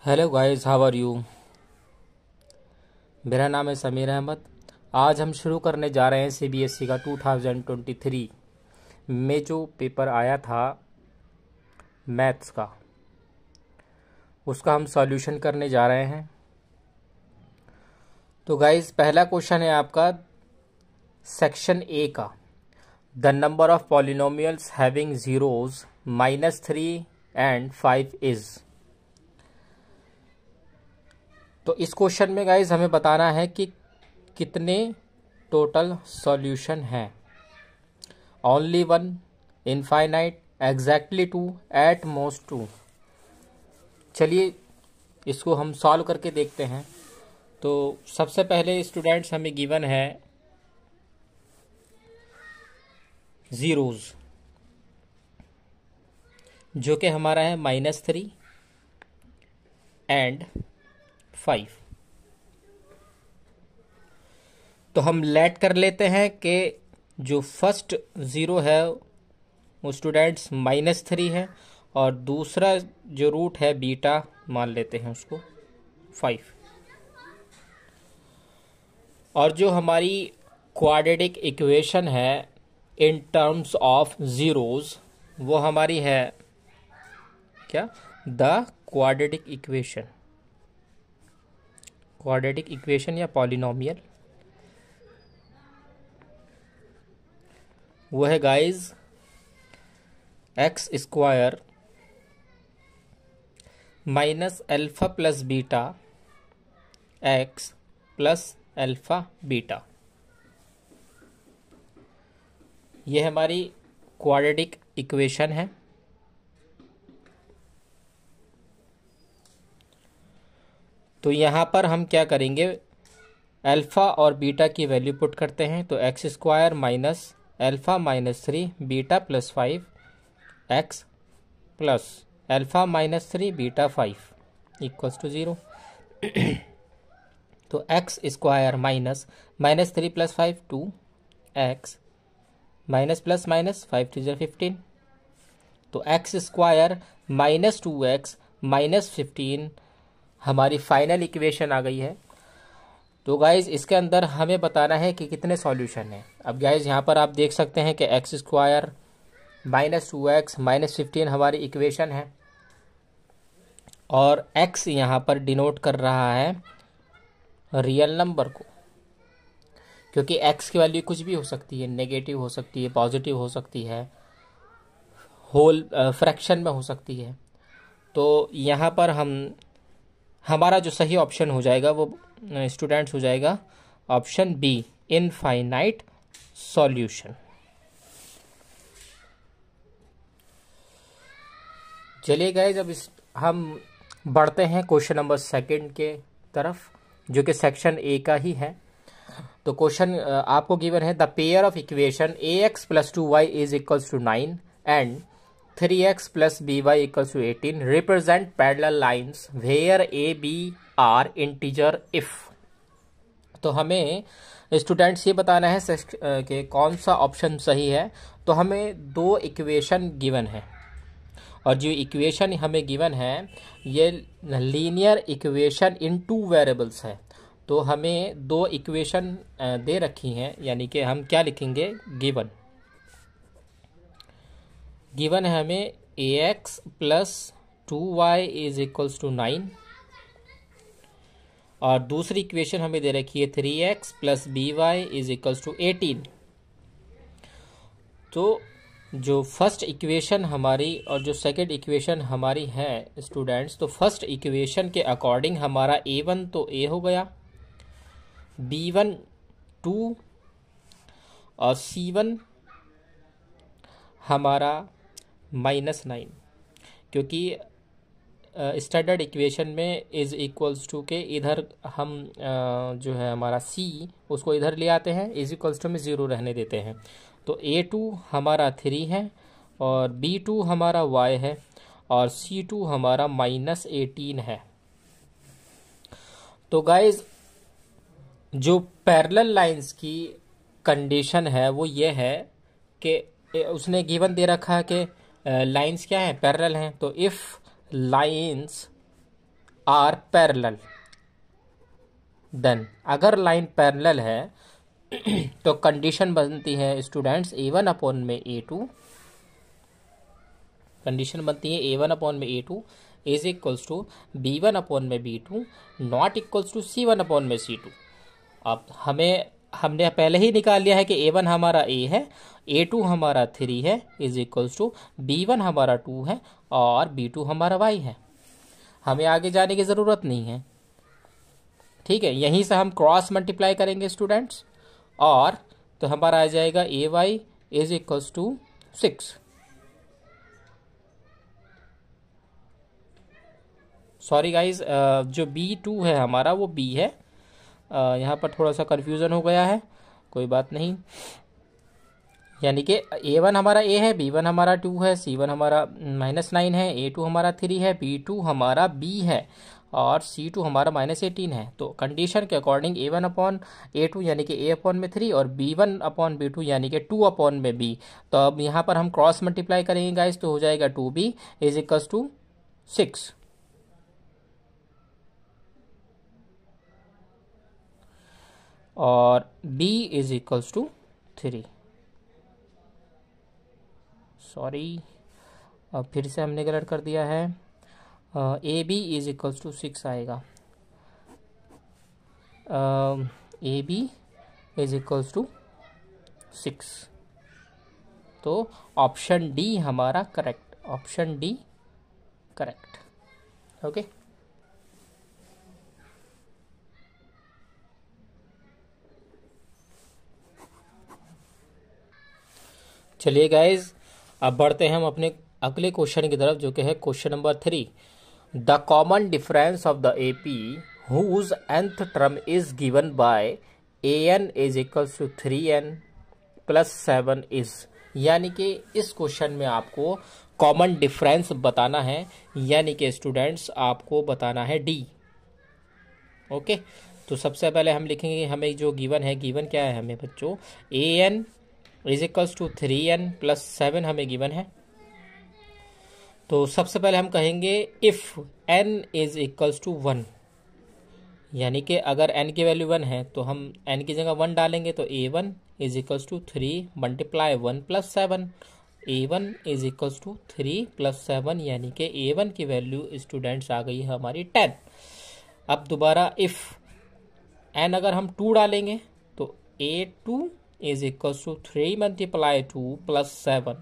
Hello guys, how are you. मेरा नाम है समीर अहमद। आज हम शुरू करने जा रहे हैं सीबीएसई का 2023 में जो पेपर आया था मैथ्स का, उसका हम सॉल्यूशन करने जा रहे हैं। तो गाइस, पहला क्वेश्चन है आपका सेक्शन ए का। The number of polynomials having zeros -3 and 5 is. तो इस क्वेश्चन में गाइज हमें बताना है कि कितने टोटल सॉल्यूशन हैं। Only one, infinite, exactly two, at most two. चलिए इसको हम सॉल्व करके देखते हैं। तो सबसे पहले स्टूडेंट्स हमें गिवन है ज़ीरोज़, जो कि हमारा है -3 एंड 5। तो हम लेट कर लेते हैं कि जो फर्स्ट ज़ीरो है वो स्टूडेंट्स -3 है, और दूसरा जो रूट है बीटा मान लेते हैं उसको 5। और जो हमारी क्वाड्रेटिक इक्वेशन है इन टर्म्स ऑफ ज़ीरोज़, वो हमारी है क्या, द क्वाड्रेटिक इक्वेशन या पॉलिनोमियल। वो है guys x square minus alpha plus beta x plus alpha beta. ये हमारी क्वाड्रेटिक इक्वेशन है। तो यहाँ पर हम क्या करेंगे, अल्फ़ा और बीटा की वैल्यू पुट करते हैं। तो x square minus alpha -3 beta plus 5 x plus alpha -3 beta 5 equals to 0। तो x square minus -3 plus 5 2 x minus plus minus 5 3 15। तो एक्स स्क्वायर -2x -15 हमारी फाइनल इक्वेशन आ गई है। तो गाइज इसके अंदर हमें बताना है कि कितने सॉल्यूशन हैं। अब गाइज यहाँ पर आप देख सकते हैं कि एक्स स्क्वायर -2x -15 हमारी इक्वेशन है, और x यहाँ पर डिनोट कर रहा है रियल नंबर को, क्योंकि x की वैल्यू कुछ भी हो सकती है, नेगेटिव हो सकती है, पॉजिटिव हो सकती है, होल फ्रैक्शन में हो सकती है। तो यहाँ पर हमारा जो सही ऑप्शन हो जाएगा वो स्टूडेंट्स हो जाएगा ऑप्शन बी, इनफाइनाइट सॉल्यूशन। चलिए गाइज, अब हम बढ़ते हैं क्वेश्चन नंबर सेकंड के तरफ, जो कि सेक्शन ए का ही है। तो क्वेश्चन आपको गिवन है the pair of equation ax + 2y is equals to 9 and 3x + by equals to 18 represent parallel lines where a b are integer if। तो हमें स्टूडेंट्स ये बताना है कि कौन सा ऑप्शन सही है। तो हमें दो इक्वेशन गिवन है, और जो इक्वेशन हमें गिवन है ये लीनियर इक्वेशन इन 2 वेरिएबल्स है। तो हमें दो इक्वेशन दे रखी हैं, यानी कि हम क्या लिखेंगे, गिवन है हमें ax + 2y is equals to 9, और दूसरी इक्वेशन हमें दे रखी है 3x + by is equals to 18। तो जो फर्स्ट इक्वेशन हमारी और जो सेकंड इक्वेशन हमारी है स्टूडेंट्स, तो फर्स्ट इक्वेशन के अकॉर्डिंग हमारा a1 तो a हो गया, b1 2 और c1 हमारा -9, क्योंकि स्टैंडर्ड इक्वेशन में इज इक्वल्स टू के इधर हम जो है हमारा c उसको इधर ले आते हैं, इज इक्वल्स टू में 0 रहने देते हैं। तो a2 हमारा 3 है, और b2 हमारा y है, और c2 हमारा -18 है। तो गाइज जो पैरेलल लाइंस की कंडीशन है वो ये है कि उसने गिवन दे रखा है कि लाइंस क्या हैं, पैरेलल हैं। तो if lines are parallel, then अगर लाइन पैरेलल है तो कंडीशन बनती है स्टूडेंट्स A1 अपॉन में A2, कंडीशन बनती है A1 अपॉन में A2 is equals to B1 upon में B2 not equals to C1 upon में C2। अब हमने पहले ही निकाल लिया है कि A1 हमारा A है, A2 हमारा 3 है, इज इक्वल्स टू B1 हमारा 2 है और B2 हमारा Y है। हमें आगे जाने की ज़रूरत नहीं है, ठीक है। यहीं से हम क्रॉस मल्टीप्लाई करेंगे स्टूडेंट्स, और तो हमारा आ जाएगा AY is equals to 6। Sorry guys, जो B2 है हमारा वो B है, यहाँ पर थोड़ा सा कन्फ्यूज़न हो गया है, कोई बात नहीं। यानी कि A1 हमारा A है, B1 हमारा 2 है, C1 हमारा -9 है, A2 हमारा 3 है, B2 हमारा B है और C2 हमारा -18 है। तो कंडीशन के अकॉर्डिंग A1 अपॉन A2 यानी कि A अपॉन में 3 और B1 अपॉन B2 यानी कि 2 अपॉन में B। तो अब यहाँ पर हम क्रॉस मल्टीप्लाई करेंगे गाइस, तो हो जाएगा 2B इज इक्वल्स टू 6 और B is equals to 3। Sorry, अब फिर से हमने गलत कर दिया है, AB इज इक्वल्स टू 6 आएगा, AB इज इक्वल्स टू 6। तो ऑप्शन डी हमारा correct, option D correct, okay. चलिए गाइज, अब बढ़ते हैं हम अपने अगले क्वेश्चन की तरफ, जो कि है question number 3। The common difference of the AP whose nth term is given by an is equals to 3n plus 7 is। यानी कि इस क्वेश्चन में आपको कॉमन डिफरेंस बताना है, यानी कि स्टूडेंट्स आपको बताना है D, ओके। तो सबसे पहले हम लिखेंगे, हमें जो गिवन है, गिवन क्या है हमें बच्चों, an is equals to 3n plus 7 हमें गिवन है। तो सबसे पहले हम कहेंगे if n is equals to 1, यानी कि अगर n की वैल्यू 1 है तो हम n की जगह 1 डालेंगे, तो A1 is equals to 3 multiply 1 plus 7। A1 is equals to 3 plus 7 यानी कि A1 की वैल्यू स्टूडेंट्स आ गई है हमारी 10। अब दोबारा इफ n अगर हम 2 डालेंगे तो A2 is equals to 3 multiply 2 plus 7,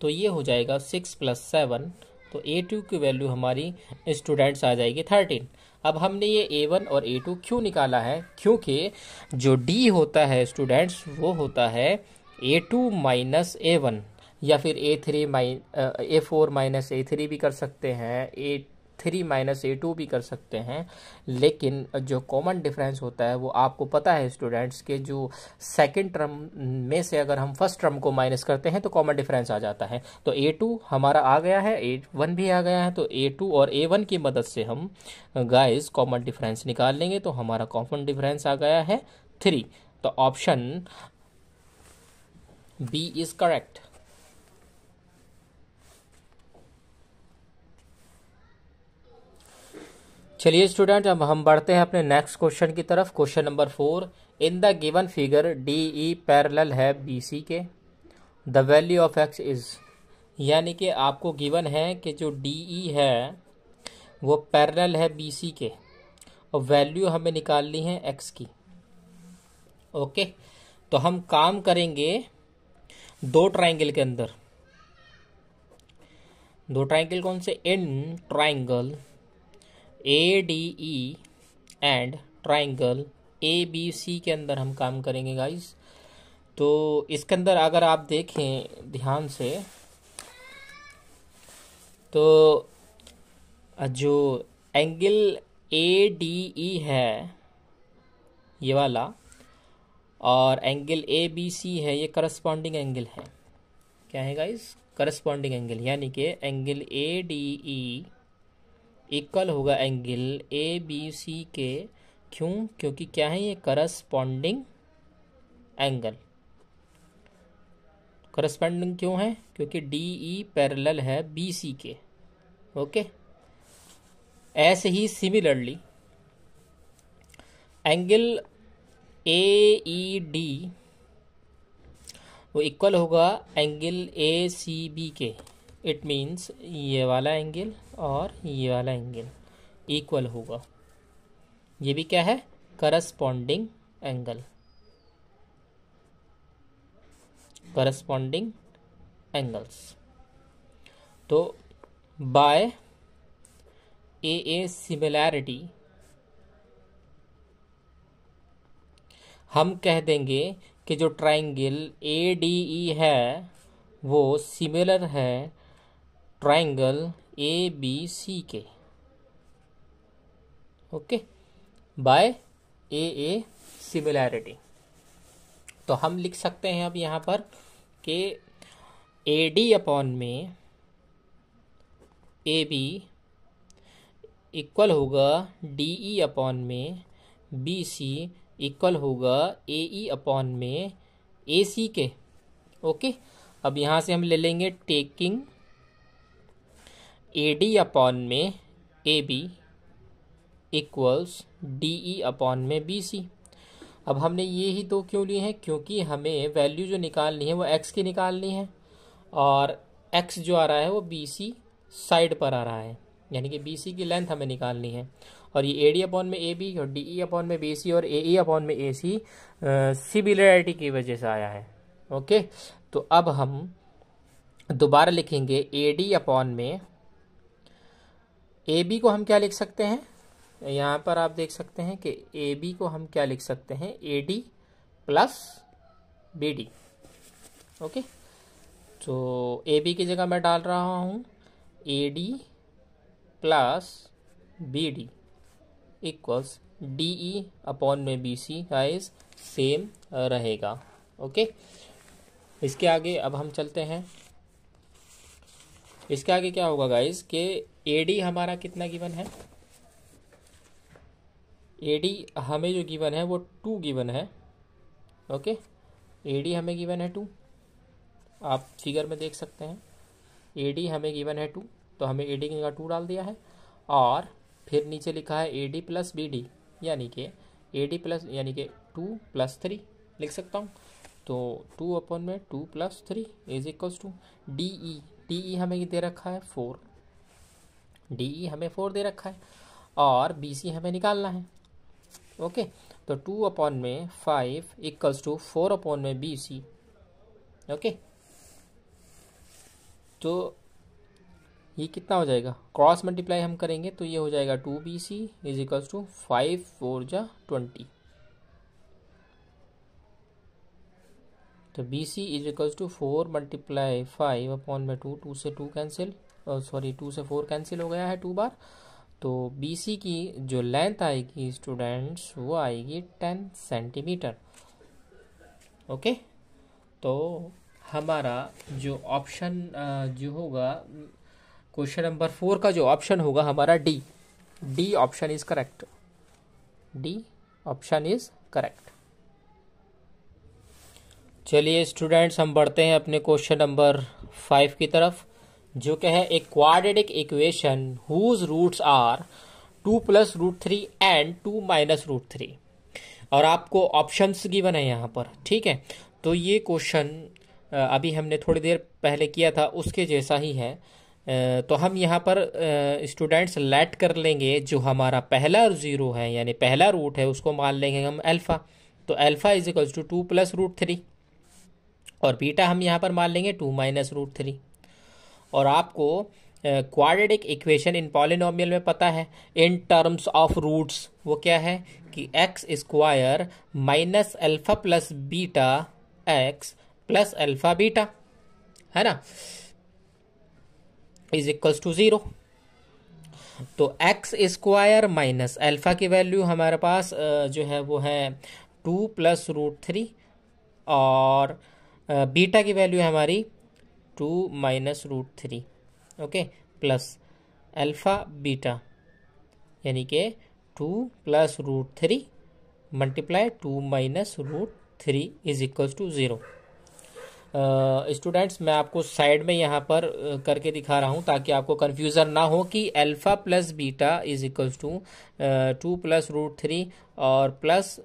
तो ये हो जाएगा 6 प्लस 7, तो A2 की वैल्यू हमारी स्टूडेंट्स आ जाएगी 13। अब हमने ये A1 और A2 क्यों निकाला है, क्योंकि जो D होता है स्टूडेंट्स वो होता है A2 माइनस A1, या फिर A4 माइनस A3 भी कर सकते हैं, A3 माइनस A2 भी कर सकते हैं। लेकिन जो कॉमन डिफरेंस होता है वो आपको पता है स्टूडेंट्स के, जो सेकंड टर्म में से अगर हम फर्स्ट टर्म को माइनस करते हैं तो कॉमन डिफरेंस आ जाता है। तो A2 हमारा आ गया है, A1 भी आ गया है, तो A2 और A1 की मदद से हम गाइस कॉमन डिफरेंस निकाल लेंगे, तो हमारा कॉमन डिफरेंस आ गया है 3। तो ऑप्शन बी इज करेक्ट। चलिए स्टूडेंट, अब हम बढ़ते हैं अपने नेक्स्ट क्वेश्चन की तरफ। Question number 4, in the given figure DE parallel है BC के, the value of x is. यानी कि आपको गिवन है कि जो DE है वो पैरेलल है BC के और वैल्यू हमें निकालनी है x की, ओके। तो हम काम करेंगे दो ट्राइंगल के अंदर। दो ट्राइंगल कौन से, in triangle ADE and triangle ABC के अंदर हम काम करेंगे गाइस। तो इसके अंदर अगर आप देखें ध्यान से, तो जो एंगल ADE है ये वाला और एंगल ABC है, ये करस्पॉन्डिंग एंगल है। क्या है गाइस, करस्पॉन्डिंग एंगल, यानी कि एंगल ADE इक्वल होगा एंगल ABC के। क्यों, क्योंकि क्या है ये करस्पॉन्डिंग एंगल। करस्पॉन्डिंग क्यों है, क्योंकि DE पैरेलल है BC के, ओके। ऐसे ही सिमिलरली एंगल AED वो इक्वल होगा एंगल ACB के। इट मीन्स ये वाला एंगल और ये वाला एंगल इक्वल होगा। ये भी क्या है? Corresponding angle, corresponding angles. तो बाय ए सिमिलैरिटी हम कह देंगे कि जो ट्राइंगल ADE है वो सिमिलर है ट्राइंगल ABC के। Okay, by A similarity. तो हम लिख सकते हैं अब यहाँ पर कि AD अपॉन में AB इक्वल होगा DE अपॉन में BC इक्वल होगा AE अपॉन में AC के। ओके, अब यहाँ से हम ले लेंगे टेकिंग AD अपॉन में AB इक्वल्स DE अपॉन में BC। अब हमने ये ही दो क्यों लिए हैं? क्योंकि हमें वैल्यू जो निकालनी है वो x की निकालनी है और x जो आ रहा है वो BC साइड पर आ रहा है, यानी कि BC की लेंथ हमें निकालनी है। और ये AD अपॉन में AB और DE अपॉन में BC और AE अपॉन में AC सिमिलरिटी की वजह से आया है। ओके, तो अब हम दोबारा लिखेंगे AD अपॉन में AB को हम क्या लिख सकते हैं? यहाँ पर आप देख सकते हैं कि AB को हम क्या लिख सकते हैं? AD plus BD। ओके, तो AB की जगह मैं डाल रहा हूँ AD plus BD equals DE upon में BC गाइस सेम रहेगा। ओके, इसके आगे अब हम चलते हैं। इसके आगे क्या होगा गाइस कि AD हमारा कितना गिवन है? AD हमें जो गिवन है वो 2 गिवन है। ओके, AD हमें गिवन है 2, आप फिगर में देख सकते हैं। AD हमें गिवन है 2, तो हमें AD की जगह 2 डाल दिया है और फिर नीचे लिखा है AD प्लस BD, यानी कि AD प्लस यानी कि 2 प्लस 3 लिख सकता हूँ। तो 2 अपॉन में 2 plus 3 is equals to DE हमें दे रखा है 4, DE हमें 4 दे रखा है और BC हमें निकालना है। ओके, तो 2 अपॉन में 5 इक्वल्स टू 4 अपॉन में BC। ओके, तो ये कितना हो जाएगा? क्रॉस मल्टीप्लाई हम करेंगे तो ये हो जाएगा 2BC इज इक्वल्स टू 5 4 जा 20। तो BC is equals to 4 multiply 5 upon में 2, 2 से 2 कैंसिल, सॉरी 2 से 4 कैंसिल हो गया है 2 बार। तो BC की जो लेंथ आएगी स्टूडेंट्स वो आएगी 10 सेंटीमीटर। ओके, तो हमारा जो ऑप्शन जो होगा क्वेश्चन नंबर 4 का जो ऑप्शन होगा हमारा D option is correct. D option is correct. चलिए स्टूडेंट्स हम बढ़ते हैं अपने क्वेश्चन नंबर 5 की तरफ, जो कि है a quadratic equation whose roots are 2 plus root 3 and 2 minus root 3। और आपको ऑप्शंस गिवन है यहाँ पर। ठीक है, तो ये क्वेश्चन अभी हमने थोड़ी देर पहले किया था उसके जैसा ही है। तो हम यहाँ पर स्टूडेंट्स लेट कर लेंगे जो हमारा पहला 0 है यानी पहला रूट है उसको मान लेंगे हम अल्फा। तो alpha is equals to 2 plus root 3 और बीटा हम यहाँ पर मान लेंगे 2 माइनस रूट 3। और आपको क्वाड्रेटिक इक्वेशन इन पॉलिनोमियल में पता है इन टर्म्स ऑफ रूट्स वो क्या है कि x square minus alpha plus beta x plus alpha beta है ना इज इक्वल्स टू 0। तो एक्स स्क्वायर माइनस अल्फा की वैल्यू हमारे पास जो है वो है 2 प्लस रूट 3 और बीटा की वैल्यू है हमारी 2 minus root 3। Okay, plus alpha beta यानी कि 2 plus root 3 multiply 2 minus root 3 is equals to 0। Students मैं आपको साइड में यहाँ पर करके दिखा रहा हूँ ताकि आपको कंफ्यूजन ना हो कि alpha plus beta is equals to 2 + √3 और प्लस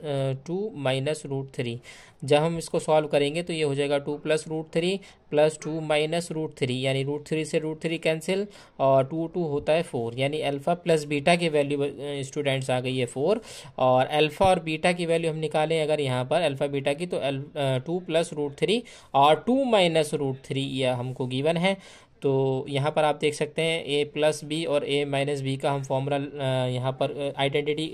2 - √3। जब हम इसको सॉल्व करेंगे तो ये हो जाएगा 2 + √3 प्लस 2 - √3, यानी √3 से √3 कैंसिल और 2 होता है 4, यानी अल्फा प्लस बीटा की वैल्यू स्टूडेंट्स आ गई है 4। और अल्फा और बीटा की वैल्यू हम निकालें अगर यहाँ पर अल्फा बीटा की, तो 2 + √3 और 2 - √3 यह हमको गिवन है। तो यहाँ पर आप देख सकते हैं a+b और a-b का हम फॉर्मूला यहाँ पर आइडेंटिटी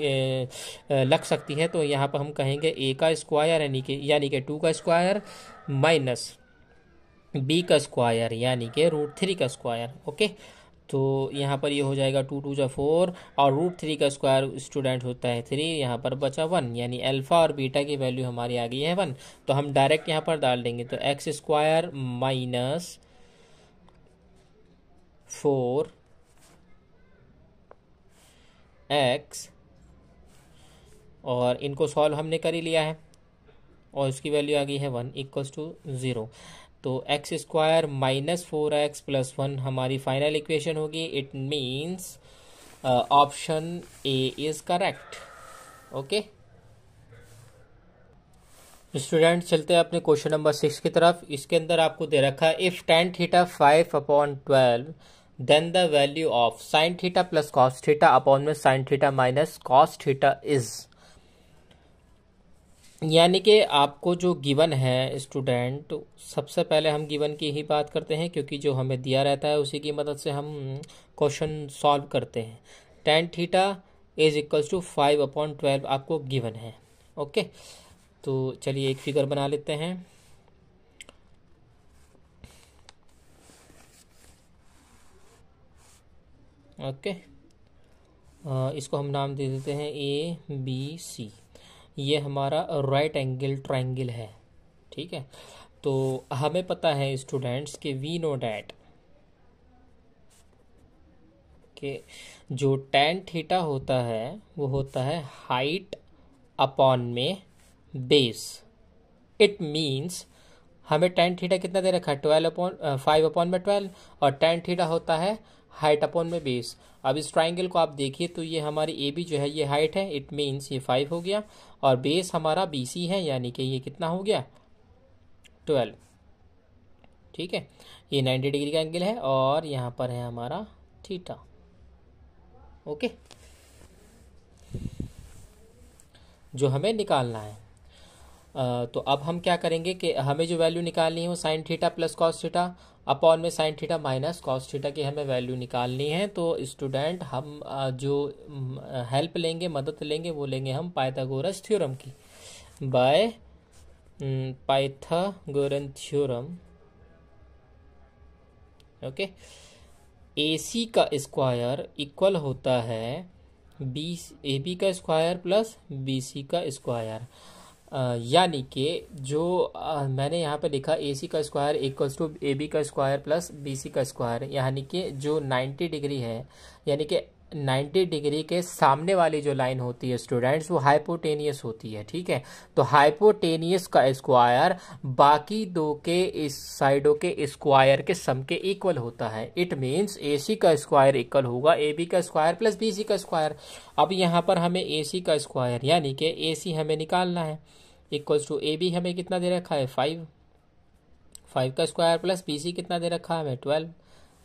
लग सकती है। तो यहाँ पर हम कहेंगे a का स्क्वायर यानी कि 2 का स्क्वायर माइनस b का स्क्वायर यानी कि √3 का स्क्वायर। ओके, तो यहाँ पर ये हो जाएगा 2 × 2 = 4 और √3 का स्क्वायर स्टूडेंट होता है 3, यहाँ पर बचा 1, यानी अल्फा और बीटा की वैल्यू हमारी आ गई है 1। तो हम डायरेक्ट यहाँ पर डाल देंगे, तो x² माइनस 4x, और इनको सॉल्व हमने कर ही लिया है और इसकी वैल्यू आ गई है 1 = 0। तो x² माइनस 4x प्लस 1 हमारी फाइनल इक्वेशन होगी। It means option A is correct. Okay student, चलते हैं अपने क्वेश्चन नंबर 6 की तरफ। इसके अंदर आपको दे रखा है if tan theta 5/12 then the value of sin theta plus cos theta upon में sin theta minus cos theta is. यानी कि आपको जो गिवन है स्टूडेंट, सबसे पहले हम गिवन की ही बात करते हैं क्योंकि जो हमें दिया रहता है उसी की मदद से हम क्वेश्चन सॉल्व करते हैं। tan theta is equals to 5/12 आपको गिवन है। ओके, तो चलिए एक फिगर बना लेते हैं। ओके, इसको हम नाम दे देते हैं ABC। ये हमारा राइट एंगल ट्रायंगल है, ठीक है। तो हमें पता है स्टूडेंट्स कि वी नो डैट कि जो tan थीटा होता है वो होता है हाइट अपॉन में बेस। इट मीन्स हमें tan थीटा कितना दे रखा है 5/12 और tan थीटा होता है हाइट अपॉन में बेस। अब इस ट्राइंगल को आप देखिए तो ये हमारी ए बी जो है ये हाइट है, इट मीन्स ये 5 हो गया, और बेस हमारा BC है यानी कि ये कितना हो गया 12। ठीक है, ये 90 डिग्री का एंगल है और यहाँ पर है हमारा थीटा। ओके, जो हमें निकालना है। तो अब हम क्या करेंगे कि हमें जो वैल्यू निकालनी है वो sin theta plus cos theta upon में sin theta minus cos theta की हमें वैल्यू निकालनी है। तो स्टूडेंट हम जो हेल्प लेंगे, मदद लेंगे, वो लेंगे हम पाइथागोरस थ्योरम की। By Pythagorean theorem okay, AC का स्क्वायर इक्वल होता है AB का स्क्वायर प्लस BC का स्क्वायर। यानी कि जो मैंने यहाँ पे लिखा AC का स्क्वायर इक्वल्स टू AB का स्क्वायर प्लस BC का स्क्वायर, यानी कि जो 90 डिग्री है, यानी कि 90 डिग्री के सामने वाली जो लाइन होती है स्टूडेंट्स वो हाइपोटेनियस होती है। ठीक है, तो हाइपोटेनियस का स्क्वायर बाकी दो के इस साइडों के स्क्वायर के सम के इक्वल होता है। इट मीन्स AC का स्क्वायर इक्वल होगा AB का स्क्वायर प्लस BC का स्क्वायर। अब यहाँ पर हमें AC का स्क्वायर यानी कि AC हमें निकालना है, इक्वल्स टू AB हमें कितना दे रखा है 5 का स्क्वायर प्लस BC कितना दे रखा है हमें 12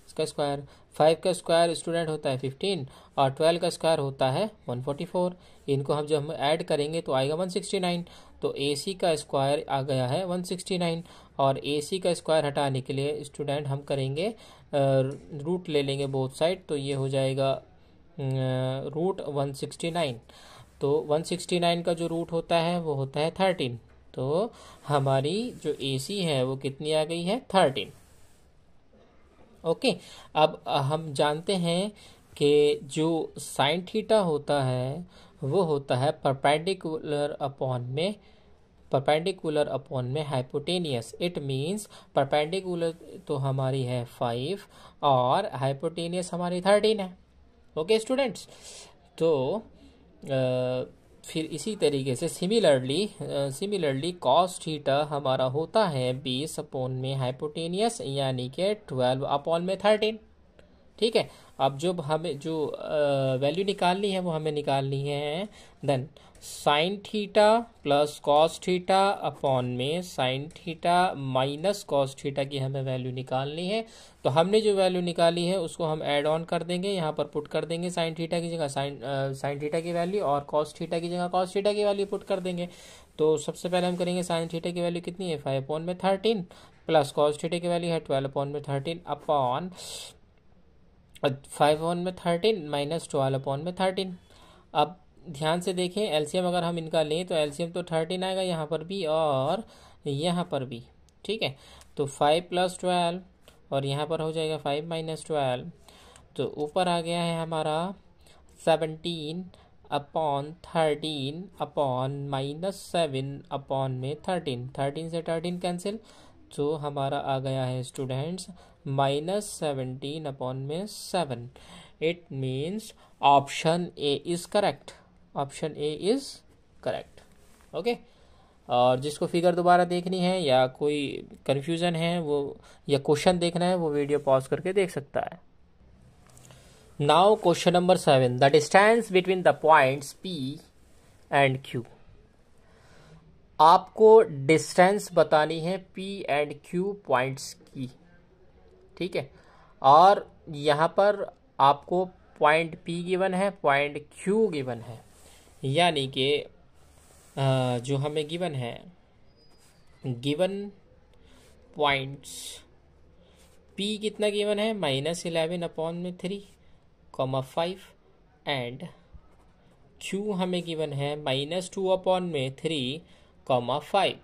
इसका स्क्वायर। 5 का स्क्वायर स्टूडेंट होता है 15 और 12 का स्क्वायर होता है 144। इनको हम जब हम ऐड करेंगे तो आएगा 169। तो AC का स्क्वायर आ गया है 169 और AC का स्क्वायर हटाने के लिए स्टूडेंट हम करेंगे रूट ले लेंगे बोथ साइड, तो ये हो जाएगा रूट 169। तो 169 का जो रूट होता है वो होता है 13। तो हमारी जो AC है वो कितनी आ गई है 13। ओके, अब हम जानते हैं कि जो साइन थीटा होता है वो होता है परपेंडिकुलर अपॉन में हाइपोटेनियस। इट मींस परपेंडिकुलर तो हमारी है 5 और हाइपोटेनियस हमारी 13 है। ओके स्टूडेंट्स, तो फिर इसी तरीके से सिमिलरली कॉस थीटा हमारा होता है बेस अपॉन में हाइपोटेनियस यानी कि 12 अपॉन में 13। ठीक है। अब जो हमें जो वैल्यू निकालनी है वो हमें निकालनी है then sine theta plus cos theta upon में sine theta minus cos theta की हमें वैल्यू निकालनी है। तो हमने जो वैल्यू निकाली है उसको हम ऐड ऑन कर देंगे, यहाँ पर पुट कर देंगे साइन थीटा की जगह साइन थीटा की वैल्यू और कॉस थीटा की जगह कॉस थीटा की वैल्यू पुट कर देंगे। तो सबसे पहले हम करेंगे साइन थीटा की वैल्यू कितनी है 5 अपॉन में 13 प्लस कॉस थीटा की वैल्यू है 12 अपॉन में 13 अपॉन 5 अपॉन में 13 माइनस 12 अपॉन में 13। अब ध्यान से देखें एलसीएम अगर हम इनका लें तो एलसीएम तो 13 आएगा यहाँ पर भी और यहाँ पर भी। ठीक है। तो 5 प्लस 12 और यहाँ पर हो जाएगा 5 माइनस 12। तो ऊपर आ गया है हमारा 17 अपॉन 13 अपॉन माइनस 7 अपॉन में 13 से 13 कैंसिल। तो हमारा आ गया है स्टूडेंट्स -17 अपॉन में 7। It means option A is correct. Option A is correct. Okay. और जिसको फिगर दोबारा देखनी है या कोई कंफ्यूजन है वो या क्वेश्चन देखना है वो वीडियो पॉज करके देख सकता है। Now question number 7, the distance between the points P and Q। आपको डिस्टेंस बतानी है P एंड Q पॉइंट्स की। ठीक है। और यहाँ पर आपको पॉइंट P गिवन है, पॉइंट Q गिवन है, यानी कि जो हमें गिवन है गिवन पॉइंट्स P कितना गिवन है -11 अपॉन में 3, 5 एंड Q हमें गिवन है -2 अपॉन में 3, 5।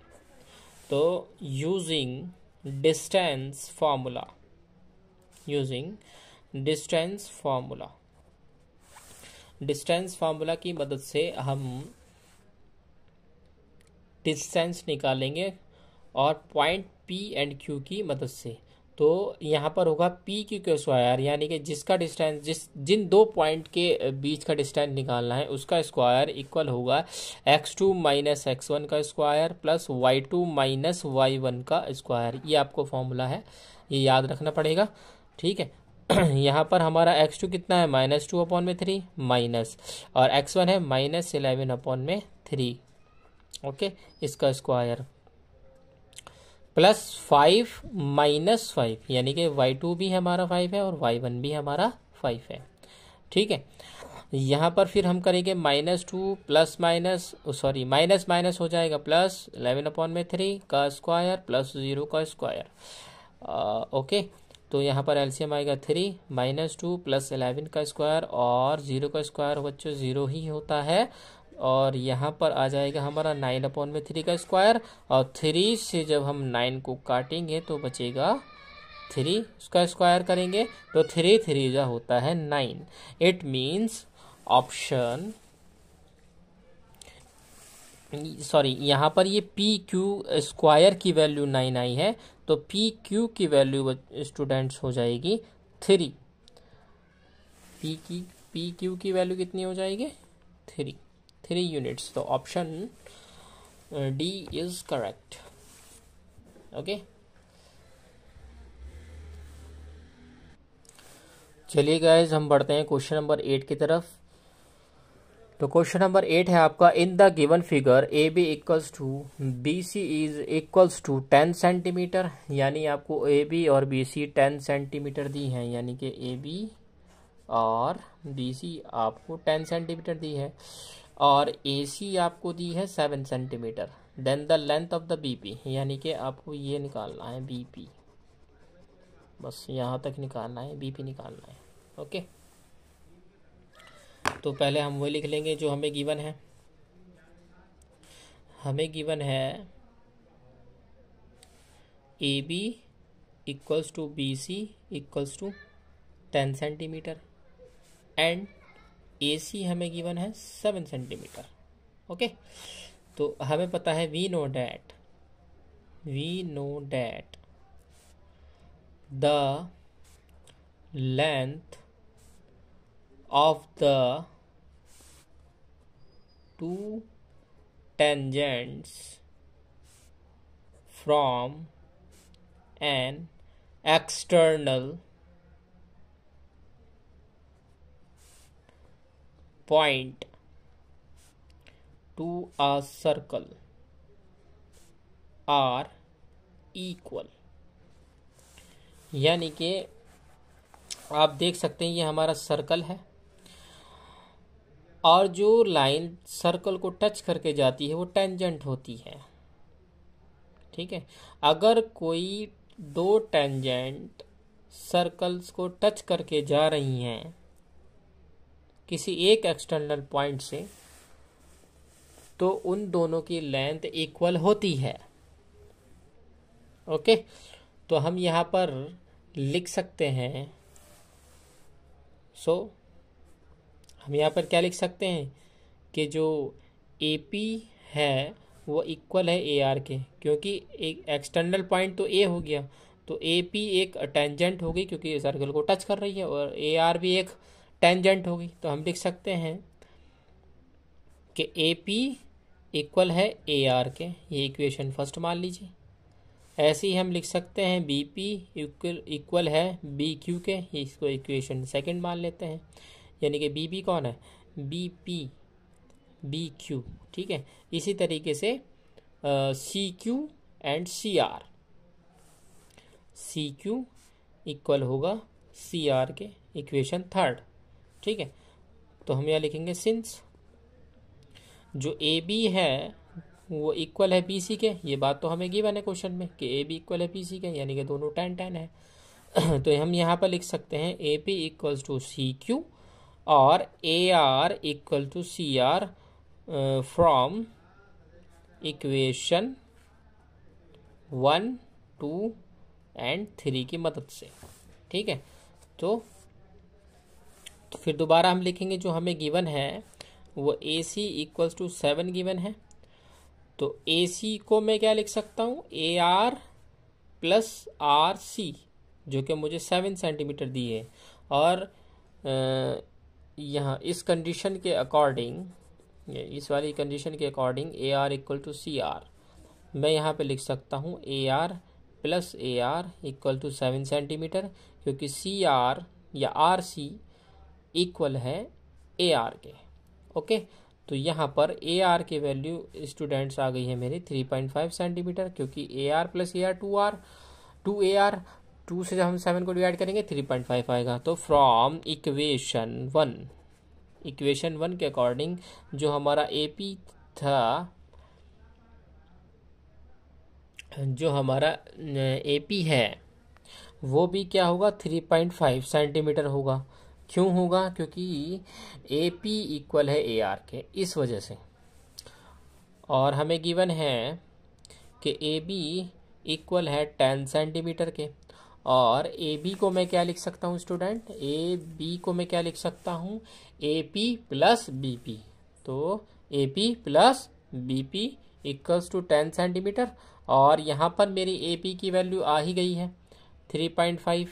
तो using distance formula distance formula की मदद से हम डिस्टेंस निकालेंगे और पॉइंट P एंड Q की मदद से। तो यहाँ पर होगा P Q का स्क्वायर, यानी कि जिसका डिस्टेंस जिन दो पॉइंट के बीच का डिस्टेंस निकालना है उसका स्क्वायर इक्वल होगा x2 माइनस x1 का square plus y2 minus y1 का स्क्वायर। ये आपको फॉर्मूला है, ये याद रखना पड़ेगा। ठीक है। यहाँ पर हमारा x2 कितना है -2 अपॉन में 3 माइनस और x1 है -11 अपॉन में 3। ओके। इसका स्क्वायर प्लस 5 माइनस 5 यानी कि y2 भी हमारा 5 है और y1 भी हमारा 5 है। ठीक है। यहाँ पर फिर हम करेंगे -2 प्लस माइनस माइनस माइनस हो जाएगा प्लस 11 अपॉन में 3 का स्क्वायर प्लस 0 का स्क्वायर। ओके। तो यहाँ पर एलसीएम आएगा 3 -2 प्लस 11 का स्क्वायर और 0 का स्क्वायर बच्चों 0 ही होता है। और यहाँ पर आ जाएगा हमारा 9 अपॉन में 3 का स्क्वायर और 3 से जब हम 9 को काटेंगे तो बचेगा 3, उसका स्क्वायर करेंगे तो 3 3 जा होता है 9। इट मीन्स ऑप्शन यहाँ पर ये पी क्यू स्क्वायर की वैल्यू 9 आई है तो पी क्यू की वैल्यू स्टूडेंट्स हो जाएगी 3। पी क्यू की वैल्यू कितनी हो जाएगी 3 यूनिट्स। तो option D is correct. Okay. चलिए गाइस हम बढ़ते हैं क्वेश्चन नंबर 8 की तरफ। तो क्वेश्चन नंबर 8 है आपका, in the given figure A B equals to B C is equals to 10 centimetre. यानी आपको ए बी और बी सी 10 सेंटीमीटर दी हैं, यानी कि ए बी और बी सी आपको 10 सेंटीमीटर दी है और ए सी आपको दी है 7 centimetre. Then the length of the B P, यानी कि आपको ये निकालना है बी पी, बस यहाँ तक निकालना है, बी पी निकालना है। ओके। तो पहले हम वो लिख लेंगे जो हमें गिवन है। हमें गिवन है A B equals to B C equals to 10 centimetre and A C हमें गिवन है 7 सेंटीमीटर। ओके। तो हमें पता है we know that the length of the two tangents from an external point to a circle are equal। यानी कि आप देख सकते हैं ये हमारा सर्कल है और जो लाइन सर्कल को टच करके जाती है वो टेंजेंट होती है। ठीक है, अगर कोई दो टेंजेंट सर्कल्स को टच करके जा रही हैं किसी एक एक्सटर्नल पॉइंट से, तो उन दोनों की लेंथ इक्वल होती है। ओके, तो हम यहाँ पर लिख सकते हैं, हम यहाँ पर क्या लिख सकते हैं कि जो AP है वो इक्वल है AR के, क्योंकि एक एक्सटर्नल पॉइंट तो A हो गया, तो AP एक टेंजेंट होगी क्योंकि सर्कल को टच कर रही है, और AR भी एक टेंजेंट होगी। तो हम लिख सकते हैं कि AP इक्वल है AR के, ये इक्वेशन फर्स्ट मान लीजिए। ऐसे ही हम लिख सकते हैं BP इक्वल है BQ के, इसको इक्वेशन सेकंड मान लेते हैं। यानी कि BB कौन है, BP BQ। ठीक है, इसी तरीके से CQ and CR, CQ equal होगा CR के, इक्वेशन थर्ड। ठीक है, तो हम यहाँ लिखेंगे सिंस जो AB है वो इक्वल है BC के, ये बात तो हमें गिवन है क्वेश्चन में कि AB इक्वल है BC के, यानी कि दोनों 10-10 है। तो हम यहाँ पर लिख सकते हैं AP इक्वल्स टू CQ और AR equal to CR from equation 1, 2 and 3 की मदद से। ठीक है, तो फिर दोबारा हम लिखेंगे जो हमें गिवन है वो AC इक्वल्स टू 7 गिवन है। तो AC को मैं क्या लिख सकता हूँ, AR प्लस RC, जो कि मुझे 7 सेंटीमीटर दी है। और यहाँ इस कंडीशन के अकॉर्डिंग, इस वाली कंडीशन के according AR equal to CR, मैं यहाँ पे लिख सकता हूँ AR plus AR equal to 7 centimetre, क्योंकि CR या RC इक्वल है AR के। ओके, तो यहाँ पर AR की वैल्यू स्टूडेंट्स आ गई है मेरी 3.5 सेंटीमीटर, क्योंकि AR प्लस AR 2AR 2 से जब हम 7 को डिवाइड करेंगे 3.5 आएगा। तो फ्रॉम इक्वेशन 1 के अकॉर्डिंग जो हमारा AP था, जो हमारा AP है वो भी क्या होगा, 3.5 सेंटीमीटर होगा। क्यों होगा, क्योंकि AP इक्वल है AR के, इस वजह से। और हमें गिवन है कि AB इक्वल है 10 सेंटीमीटर के, और AB को मैं क्या लिख सकता हूँ स्टूडेंट, AB को मैं क्या लिख सकता हूँ, AP प्लस BP। तो AP plus BP equals to 10 centimetre, और यहाँ पर मेरी AP की वैल्यू आ ही गई है 3.5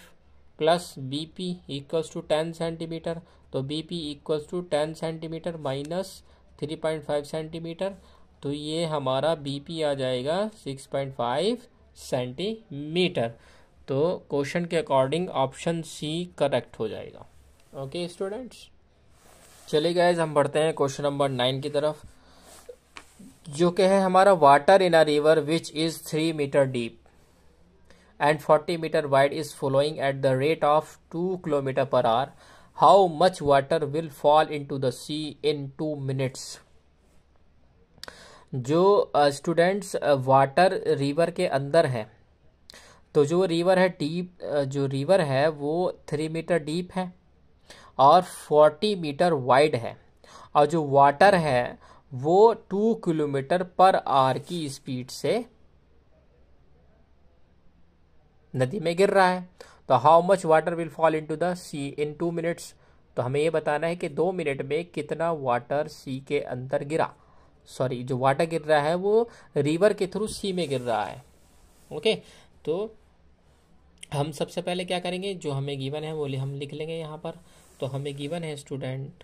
plus BP equals to 10 centimetre. तो BP equals to 10 centimetre minus 3.5 centimetre, तो ये हमारा BP आ जाएगा 6.5 सेंटीमीटर। तो क्वेश्चन के अकॉर्डिंग ऑप्शन C करेक्ट हो जाएगा। ओके स्टूडेंट्स, चलिए गाइस हम बढ़ते हैं क्वेश्चन नंबर 9 की तरफ, जो कि है हमारा water in a river which is 3 metre deep and 40 meter wide is flowing at the rate of 2 kilometer per hour. How much water will fall into the sea in 2 minutes? जो students water river के अंदर है, तो जो river है deep, जो river है वो 3 मीटर डीप है और 40 मीटर वाइड है, और जो वाटर है वो 2 किलोमीटर पर आवर की स्पीड से नदी में गिर रहा है। तो how much water will fall into the sea in 2 minutes, तो हमें ये बताना है कि 2 मिनट में कितना वाटर सी के अंदर गिरा, सॉरी जो वाटर गिर रहा है वो रिवर के थ्रू सी में गिर रहा है। ओके, तो हम सबसे पहले क्या करेंगे, जो हमें गिवन है वो हम लिख लेंगे यहाँ पर। तो हमें गिवन है स्टूडेंट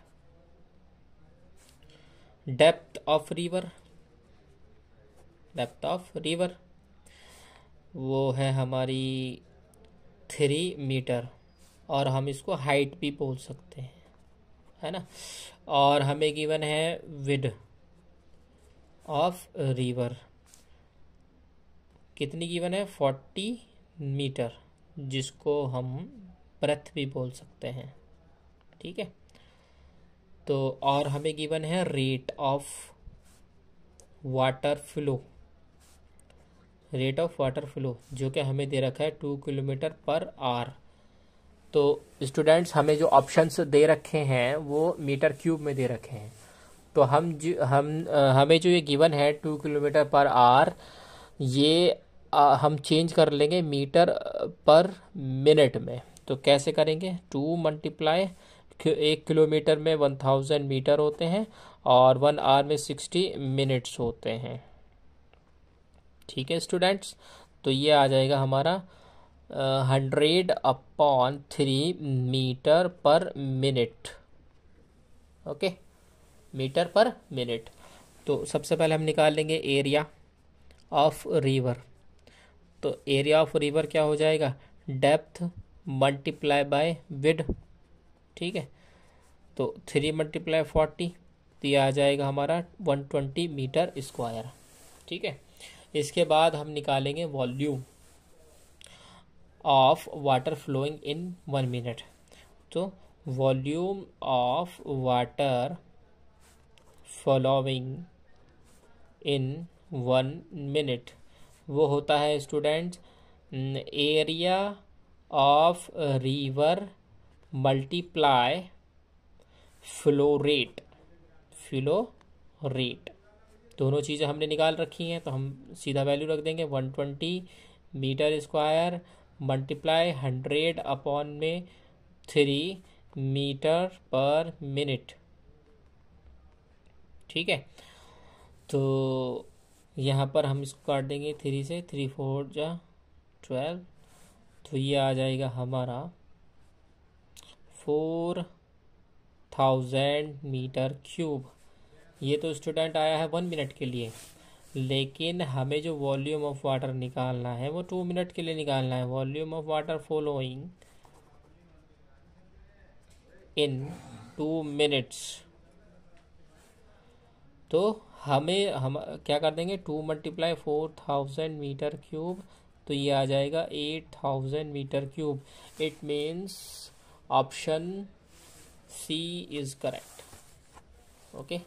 डेप्थ ऑफ रिवर वो है हमारी 3 मीटर, और हम इसको हाइट भी बोल सकते हैं, है ना। और हमें गिवन है विड ऑफ रिवर, कितनी गिवन है, 40 मीटर, जिसको हम ब्रेथ भी बोल सकते हैं, ठीक है। तो और हमें गिवन है रेट ऑफ वाटर फ्लो, जो कि हमें दे रखा है 2 किलोमीटर/आवर। तो स्टूडेंट्स हमें जो ऑप्शंस दे रखे हैं वो मीटर क्यूब में दे रखे हैं। तो हमें जो ये गिवन है 2 किलोमीटर/आवर, ये हम चेंज कर लेंगे मीटर पर मिनट में। तो कैसे करेंगे, 2 मल्टीप्लाई 1 किलोमीटर में 1000 मीटर होते हैं और 1 आवर में 60 मिनट्स होते हैं, ठीक है स्टूडेंट्स। तो ये आ जाएगा हमारा 100/3 मीटर/मिनट, ओके, मीटर पर मिनट। तो सबसे पहले हम निकाल लेंगे एरिया ऑफ रिवर। तो एरिया ऑफ रिवर क्या हो जाएगा, डेप्थ मल्टीप्लाई बाय विड, ठीक है। तो 3 × 40, तो ये आ जाएगा हमारा 120 मीटर स्क्वायर, ठीक है। इसके बाद हम निकालेंगे volume of water flowing in 1 minute. तो volume of water flowing in 1 minute वो होता है students area of river multiply flow rate, दोनों चीज़ें हमने निकाल रखी हैं। तो हम सीधा वैल्यू रख देंगे 120 मीटर स्क्वायर मल्टीप्लाई 100/3 मीटर/मिनट, ठीक है। तो यहाँ पर हम इसको काट देंगे 3 से, 3 4 जा 12, तो ये आ जाएगा हमारा 4000 मीटर क्यूब। ये तो स्टूडेंट आया है 1 मिनट के लिए, लेकिन हमें जो वॉल्यूम ऑफ वाटर निकालना है वो 2 मिनट के लिए निकालना है। Volume of water flowing in 2 minutes, तो हम क्या कर देंगे, 2 × 4000 मीटर क्यूब, तो ये आ जाएगा 8000 metre cube. It means option C is correct, okay.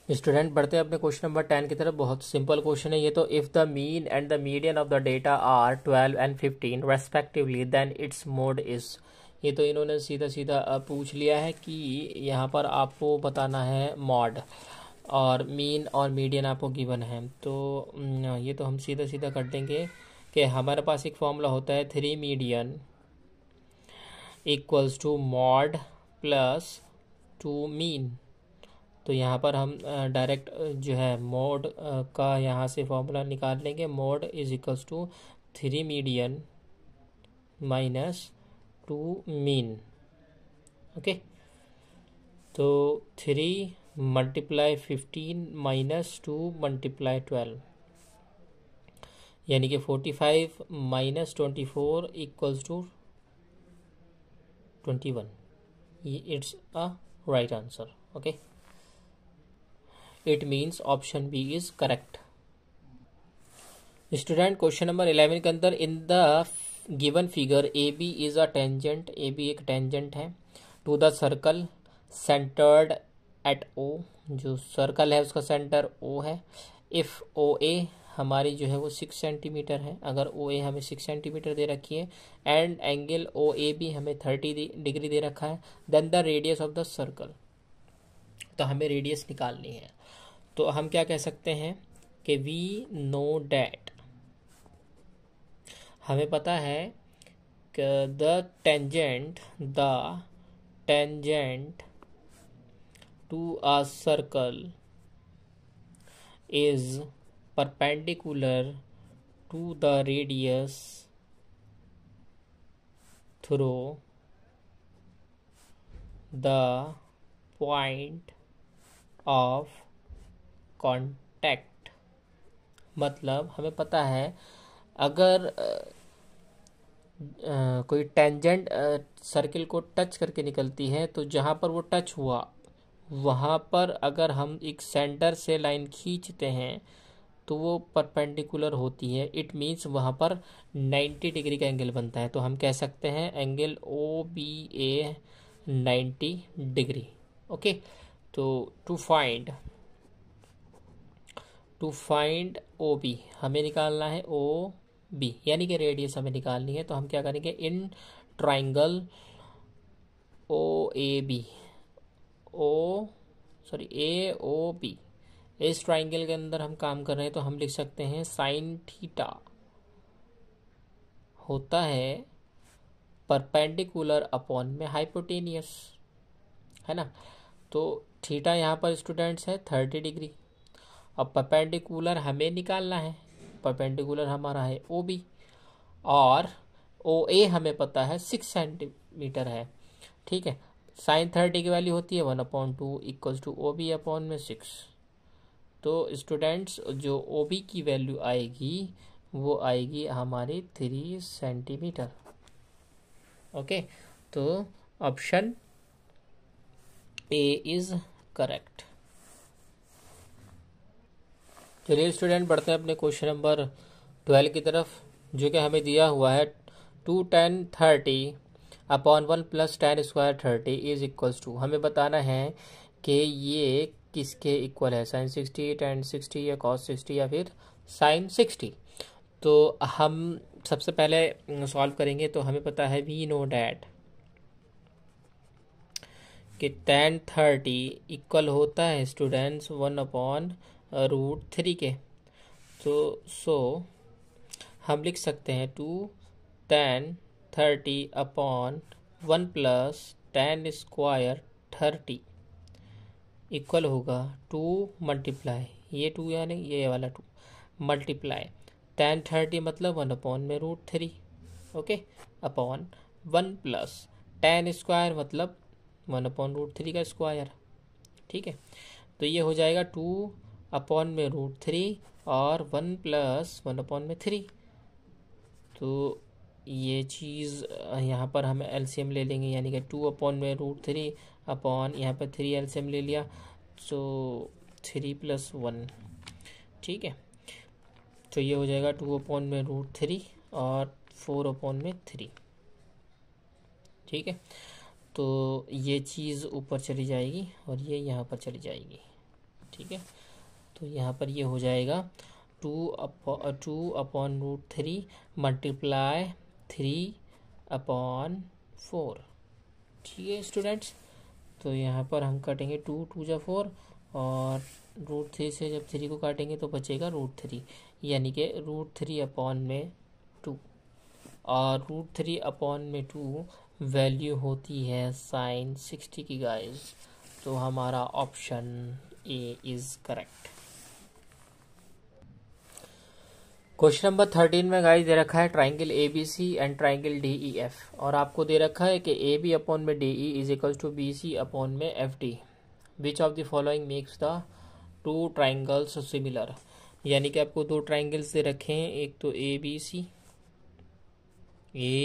Student बढ़ते हैं अपने क्वेश्चन नंबर 10 की तरफ। बहुत सिंपल क्वेश्चन है ये तो। If the mean and the median of the data are 12 and 15 respectively then its mode is. ये तो इन्होंने सीधा सीधा पूछ लिया है कि यहाँ पर आपको बताना है मॉड, और मीन और मीडियन आपको गिवन है। तो ये तो हम सीधा सीधा कर देंगे कि हमारे पास एक फॉर्मूला होता है 3 median equals to mode plus 2 mean. तो यहाँ पर हम डायरेक्ट जो है मोड का यहाँ से फॉर्मूला निकाल लेंगे। Mode is equals to 3 median minus 2 mean, okay. तो 3 × 15 माइनस 2 × 12, यानी कि 45 minus 24 equals to 21। It's a right answer, okay. It means option B is correct. Student question number 11 के अंदर in the given figure A B is a tangent, A B एक tangent है to the circle centred at O, जो circle है उसका centre O है। If ओ ए हमारी जो है वो 6 सेंटीमीटर है, अगर ओ ए हमें 6 सेंटीमीटर दे रखी है, and angle O A B हमें 30 डिग्री दे रखा है, then the radius of the circle. तो हमें रेडियस निकालनी है। तो हम क्या कह सकते हैं कि वी नो डैट, हमें पता है कि the tangent to a circle is perpendicular to the radius through the point of contact. मतलब हमें पता है अगर कोई टेंजेंट सर्किल को टच करके निकलती है तो जहाँ पर वो टच हुआ वहाँ पर अगर हम एक सेंटर से लाइन खींचते हैं तो वो परपेंडिकुलर होती है। इट मीन्स वहाँ पर 90 डिग्री का एंगल बनता है। तो हम कह सकते हैं एंगल ओ बी ए 90 डिग्री। ओके, तो टू फाइंड ओ बी हमें निकालना है ओ बी, यानी कि रेडियस हमें निकालनी है। तो हम क्या करेंगे, in triangle O A B A O B, इस ट्राइंगल के अंदर हम काम कर रहे हैं तो हम लिख सकते हैं साइन थीटा होता है परपेंडिकुलर अपॉन में हाइपोटेनियस, है ना। तो थीटा यहाँ पर स्टूडेंट्स है 30 डिग्री। अब परपेंडिकुलर हमें निकालना है, परपेंडिकुलर हमारा है ओ बी और ओ ए हमें पता है 6 सेंटीमीटर है। ठीक है, साइन 30 की वैल्यू होती है 1/2 equals to O B upon में 6। तो स्टूडेंट्स जो ओ बी की वैल्यू आएगी वो आएगी हमारी 3 सेंटीमीटर। ओके, तो ऑप्शन ए इज करेक्ट। चलिए स्टूडेंट बढ़ते हैं अपने क्वेश्चन नंबर 12 की तरफ, जो कि हमें दिया हुआ है 2 tan 30 upon 1 + tan square 30 is equals to. हमें बताना है कि ये किसके इक्वल है, sin 60, tan 60 या cos 60 या फिर sin 60। तो हम सबसे पहले सॉल्व करेंगे। तो हमें पता है वी नो डैट कि tan 30 इक्वल होता है स्टूडेंट्स 1/√3 के। तो सो हम लिख सकते हैं 2 tan 30 upon 1 + tan square 30 equal होगा 2 मल्टीप्लाई ये 2 यानी ये वाला 2 मल्टीप्लाई tan 30 मतलब 1/√3। ओके, अपॉन 1 + tan स्क्वायर मतलब 1/√3 का स्क्वायर। ठीक है, तो ये हो जाएगा 2/√3 और 1 + 1/3। तो ये चीज़ यहाँ पर हम एलसीएम ले लेंगे, यानी कि 2/√3 अपॉन यहाँ पर 3 एलसीएम ले लिया, तो 3 + 1। ठीक है, तो ये हो जाएगा 2/√3 और 4/3। ठीक है, तो ये चीज़ ऊपर चली जाएगी और ये यहाँ पर चली जाएगी। ठीक है, तो यहाँ पर ये हो जाएगा 2/√3 मल्टीप्लाई 3/4। ठीक है स्टूडेंट्स, तो यहाँ पर हम काटेंगे 2 2 जा 4 और √3 से जब 3 को काटेंगे तो बचेगा √3, यानी कि √3/2 और √3/2 वैल्यू होती है sin 60 की गाइस। तो हमारा option A is correct. Question number 13 में गाइस दे रखा है triangle A B C and triangle D E F, और आपको दे रखा है कि ए बी अपॉन में D E is equal to B C upon में F D. Which of the following makes the two triangles similar. यानी कि आपको दो ट्राइंगल्स दे रखे हैं, एक तो ए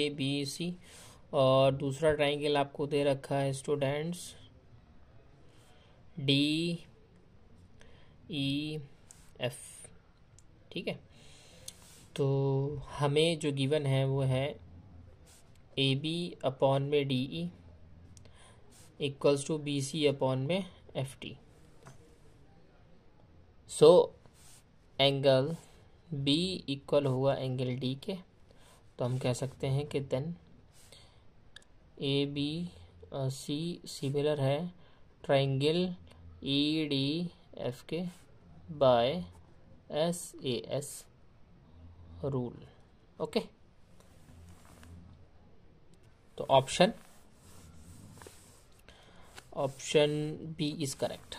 बी सी और दूसरा ट्राइंगल आपको दे रखा है स्टूडेंट्स डी ई एफ। ठीक है, तो हमें जो गिवन है वो है ए बी अपॉन में D E equals to B C upon में F T. So angle B equal हुआ एंगल डी के, तो हम कह सकते हैं कि then A B C similar है ट्राइंगल ई डी एफ के by S A S rule. Okay, तो option B is correct.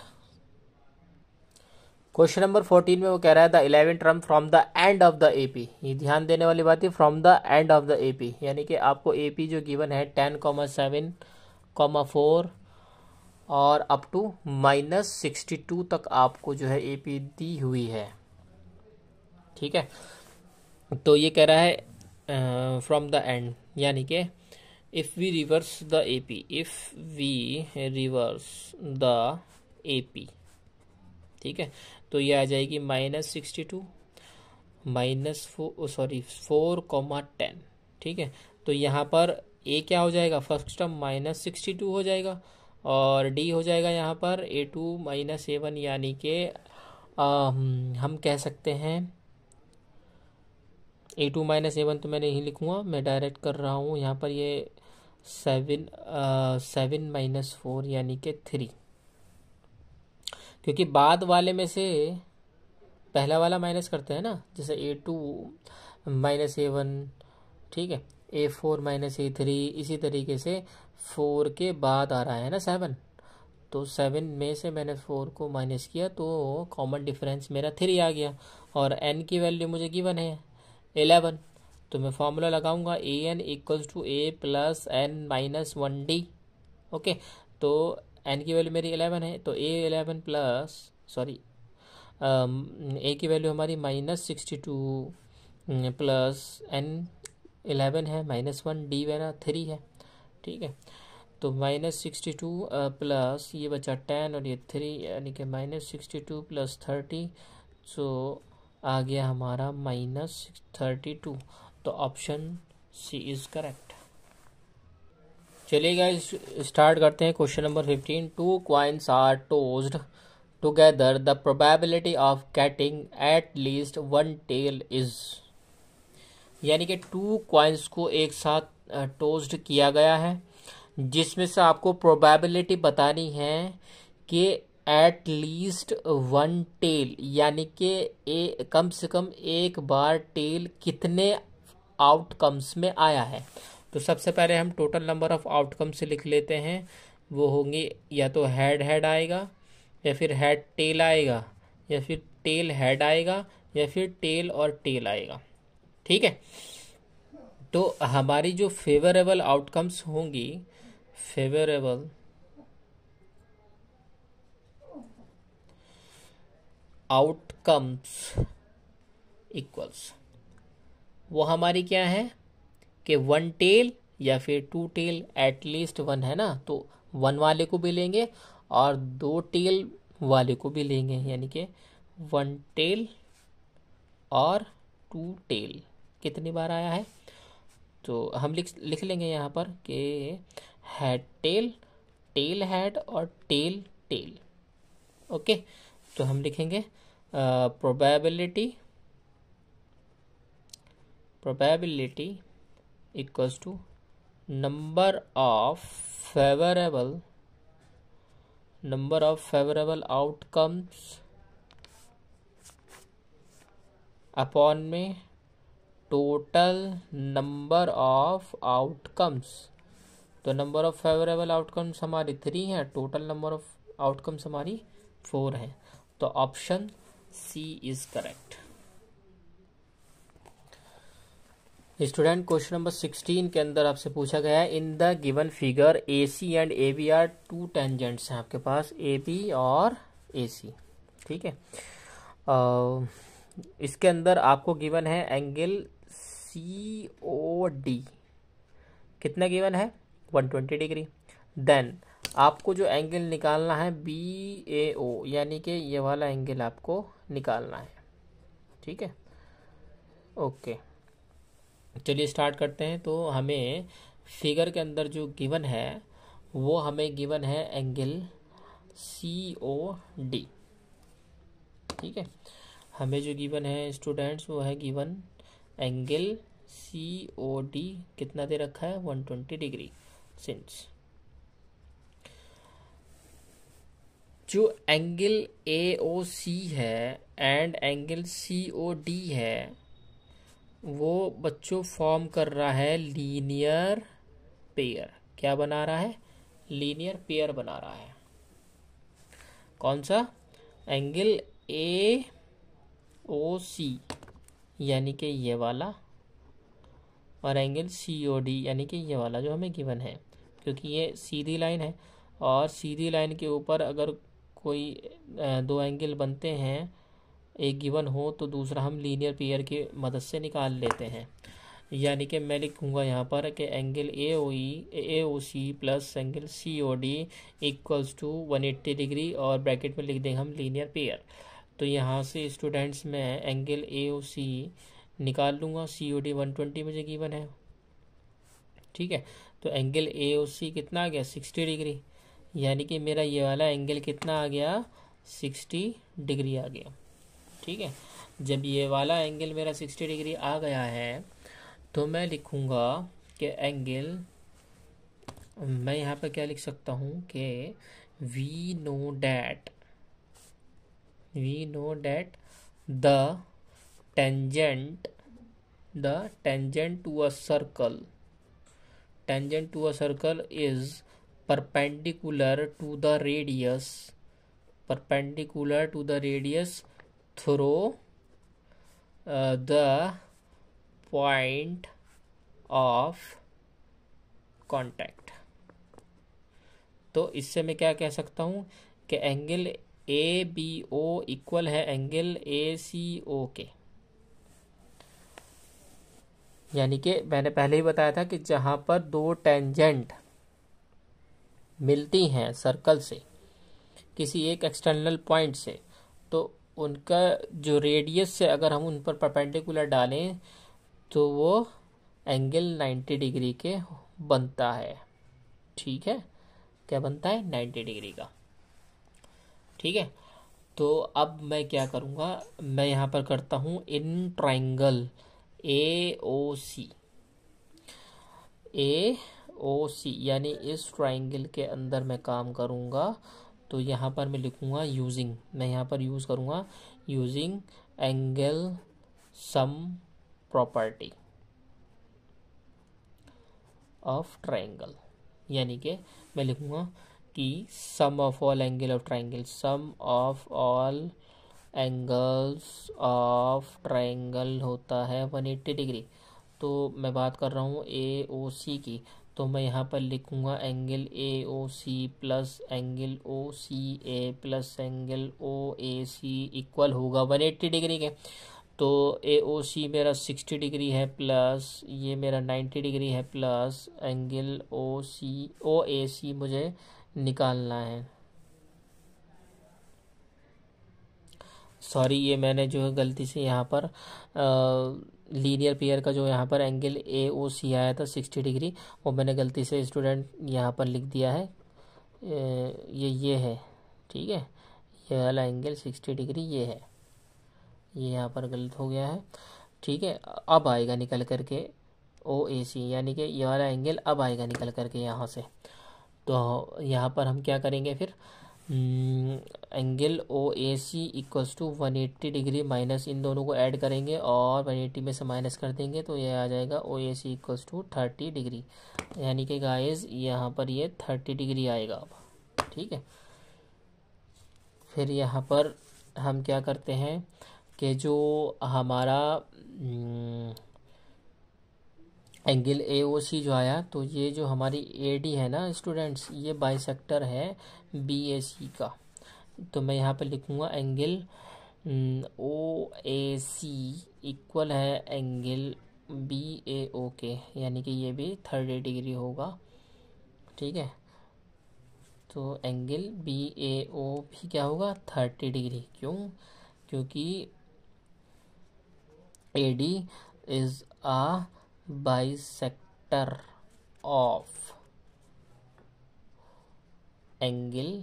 Question number 14 में वो कह रहा है the 11 term from the end of the AP. ये ध्यान देने वाली बात है, from the end of the AP, यानी कि आपको एपी जो गिवन है 10, 7, 4, और अप टू -62 तक आपको जो है AP दी हुई है। ठीक है, तो ये कह रहा है फ्रॉम द एंड, यानी कि if we reverse the AP, if we reverse the AP, ठीक है, तो ये आ जाएगी -62 -4,10। ठीक है, तो यहाँ पर A क्या हो जाएगा, फर्स्ट टर्म -62 हो जाएगा, और D हो जाएगा यहाँ पर A2 - A1, यानी कि हम कह सकते हैं A2 - A1 तो मैं नहीं लिखूँगा, मैं डायरेक्ट कर रहा हूँ यहाँ पर, ये 7 - 4 यानी कि 3, क्योंकि बाद वाले में से पहला वाला माइनस करते हैं ना, जैसे A2 - A1, ठीक है, A4 - A3, इसी तरीके से 4 के बाद आ रहा है ना 7, तो 7 में से मैंने 4 को माइनस किया तो कॉमन डिफरेंस मेरा 3 आ गया, और n की वैल्यू मुझे गिवन है 11, तो मैं फॉर्मूला लगाऊंगा AN = A + n - 1D। Okay, तो n की वैल्यू मेरी 11 है, तो A11 प्लस सॉरी A की वैल्यू हमारी -62 प्लस n11 है -1D मेरा 3 है। ठीक है, तो -62 प्लस ये बचा 10 और ये 3, यानी कि -62 + 30, सो आ गया हमारा -32, तो ऑप्शन C इज करेक्ट। चलिए गाइस स्टार्ट करते हैं question number 15। 2 coins are tossed together, the probability of getting at least 1 tail is, यानी कि 2 कॉइन्स को एक साथ टोस्ड किया गया है, जिसमें से आपको प्रोबेबिलिटी बतानी है कि एट लीस्ट 1 टेल, यानी कि कम से कम एक बार टेल कितने आउटकम्स में आया है। तो सबसे पहले हम टोटल नंबर ऑफ आउटकम्स लिख लेते हैं, वो होंगे या तो हेड हेड आएगा, या फिर हेड टेल आएगा, या फिर टेल हेड आएगा, या फिर टेल और टेल आएगा। ठीक है, तो हमारी जो फेवरेबल आउटकम्स होंगी, फेवरेबल आउटकम्स इक्वल्स, वो हमारी क्या है कि 1 टेल या फिर 2 टेल, एटलीस्ट 1 है ना, तो 1 वाले को भी लेंगे और 2 टेल वाले को भी लेंगे, यानी कि 1 टेल और 2 टेल कितनी बार आया है, तो हम लिख लेंगे यहाँ पर कि हेड टेल, टेल हेड और टेल टेल। ओके, तो हम लिखेंगे probability equals to number of favourable outcomes upon में टोटल नंबर ऑफ आउटकम्स। तो नंबर ऑफ फेवरेबल आउटकम्स हमारी 3 है, टोटल नंबर ऑफ आउटकम्स हमारी 4 है, तो option C is correct. Student question number 16 के अंदर आपसे पूछा गया है, in the given figure AC and AB are 2 tangents हैं आपके पास, AB और AC। ठीक है, इसके अंदर आपको गिवन है एंगल COD, कितना गिवन है 120 डिग्री। देन आपको जो एंगल निकालना है BAO, यानी कि ये वाला एंगल आपको निकालना है। ठीक है, ओके, चलिए स्टार्ट करते हैं। तो हमें फिगर के अंदर जो गिवन है वो हमें गिवन है एंगल COD। ठीक है, हमें जो गिवन है स्टूडेंट्स वो है गिवन एंगल COD, कितना दे रखा है 120 डिग्री। सिंस जो एंगल AOC है एंड एंगल COD है, वो बच्चों फॉर्म कर रहा है लीनियर पेयर। क्या बना रहा है, लीनियर पेयर बना रहा है। कौन सा, एंगल AOC यानी कि ये वाला, और एंगल COD यानी कि ये वाला जो हमें गिवन है, क्योंकि ये सीधी लाइन है और सीधी लाइन के ऊपर अगर कोई दो एंगल बनते हैं, एक गिवन हो, तो दूसरा हम लीनियर पेयर की मदद से निकाल लेते हैं। यानी कि मैं लिखूंगा यहाँ पर कि angle A O C plus angle C O D equals to 180 degree, और ब्रैकेट में लिख देंगे हम लीनियर पेयर। तो यहाँ से स्टूडेंट्स मैं एंगल ए ओ सी निकाल लूँगा, सी ओ डी 120 मुझे गिवन है। ठीक है, तो एंगल ए ओ सी कितना आ गया 60 डिग्री, यानी कि मेरा ये वाला एंगल कितना आ गया 60 डिग्री आ गया। ठीक है, जब ये वाला एंगल मेरा 60 डिग्री आ गया है तो मैं लिखूंगा कि एंगल, मैं यहाँ पर क्या लिख सकता हूँ कि we know that the tangent to a circle is perpendicular to the radius through the point of contact। तो इससे मैं क्या कह सकता हूँ कि angle A B O equal है एंगल ए सी ओ के। यानी कि मैंने पहले ही बताया था कि जहाँ पर दो टेंजेंट मिलती हैं सर्कल से किसी एक एक्सटर्नल पॉइंट से, तो उनका जो रेडियस से अगर हम उन पर परपेंडिकुलर डालें तो वो एंगल 90 डिग्री के बनता है। ठीक है, क्या बनता है 90 डिग्री का। ठीक है, तो अब मैं क्या करूँगा, मैं यहाँ पर करता हूँ इन ट्राइंगल ए ओ सी, यानी इस ट्राइंगल के अंदर मैं काम करूँगा। तो यहाँ पर मैं लिखूँगा मैं यहाँ पर यूज़ करूँगा using angle sum property of triangle. यानी कि मैं लिखूँगा कि sum of all angle of triangle, sum of all angles of triangle होता है 180 डिग्री। तो मैं बात कर रहा हूँ ए ओ सी की, तो मैं यहाँ पर लिखूँगा angle A O C plus angle O C A plus angle O A C equal होगा 180 डिग्री के। तो ए ओ सी मेरा 60 डिग्री है प्लस ये मेरा 90 डिग्री है प्लस एंगल ओ ए सी मुझे निकालना है। सॉरी, ये मैंने जो है गलती से यहाँ पर लीनियर पेयर का जो यहाँ पर एंगल ए ओ सी आया था 60 डिग्री, वो मैंने गलती से स्टूडेंट यहाँ पर लिख दिया है, ये है। ठीक है, ये वाला एंगल 60 डिग्री ये है, ये यहाँ पर गलत हो गया है। ठीक है, अब आएगा निकल करके ओ ए सी, यानी कि ये वाला एंगल अब आएगा निकल करके यहाँ से। तो यहाँ पर हम क्या करेंगे फिर, angle O A C equals to 180 degree minus इन दोनों को ऐड करेंगे और 180 में से माइनस कर देंगे, तो ये आ जाएगा ओ A C equals to 30 degree. यानी कि गाइस यहाँ पर ये 30 डिग्री आएगा अब। ठीक है, फिर यहाँ पर हम क्या करते हैं कि जो हमारा एंगल ए ओ सी जो आया, तो ये जो हमारी ए डी है ना स्टूडेंट्स, ये बाइसेक्टर है बी ए सी का। तो मैं यहाँ पर लिखूँगा angle O A C equal है एंगल बी ए ओ के, यानी कि ये भी 30 डिग्री होगा। ठीक है, तो एंगल बी ए ओ भी क्या होगा 30 डिग्री। क्यों? क्योंकि A D is a bisector of angle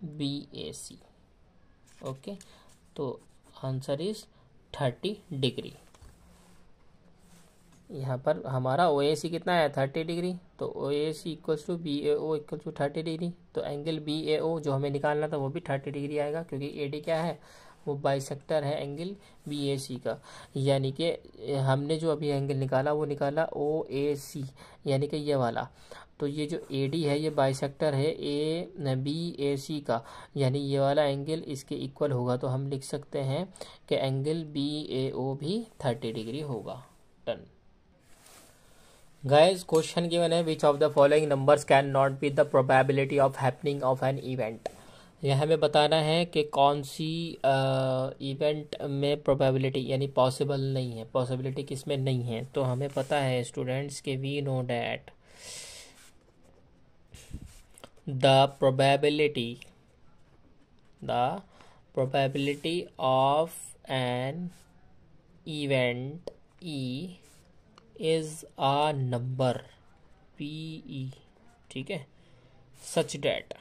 B A C. Okay, तो आंसर इज 30 डिग्री। यहाँ पर हमारा ओ ए सी कितना है 30 डिग्री, तो O A C equals to B A O equal to 30 degree. तो एंगल बी ए ओ जो हमें निकालना था वो भी 30 डिग्री आएगा, क्योंकि ए डी क्या है, वो बाइसेक्टर है एंगल बी ए सी का। यानी कि हमने जो अभी एंगल निकाला वो निकाला ओ ए सी, यानी कि ये वाला। तो ये जो ए डी है ये बाइसेक्टर है ए बी ए सी का, यानी ये वाला एंगल इसके इक्वल होगा। तो हम लिख सकते हैं कि एंगल बी ए ओ भी 30 डिग्री होगा। डन। गाइस क्वेश्चन गिवन है विच of the following numbers can not be the probability of happening of an event. यह हमें बताना है कि कौन सी इवेंट में प्रोबेबिलिटी यानी पॉसिबल नहीं है, पॉसिबिलिटी किस में नहीं है। तो हमें पता है स्टूडेंट्स के we know that the probability of an event E is a number PE, ठीक है, सच डैट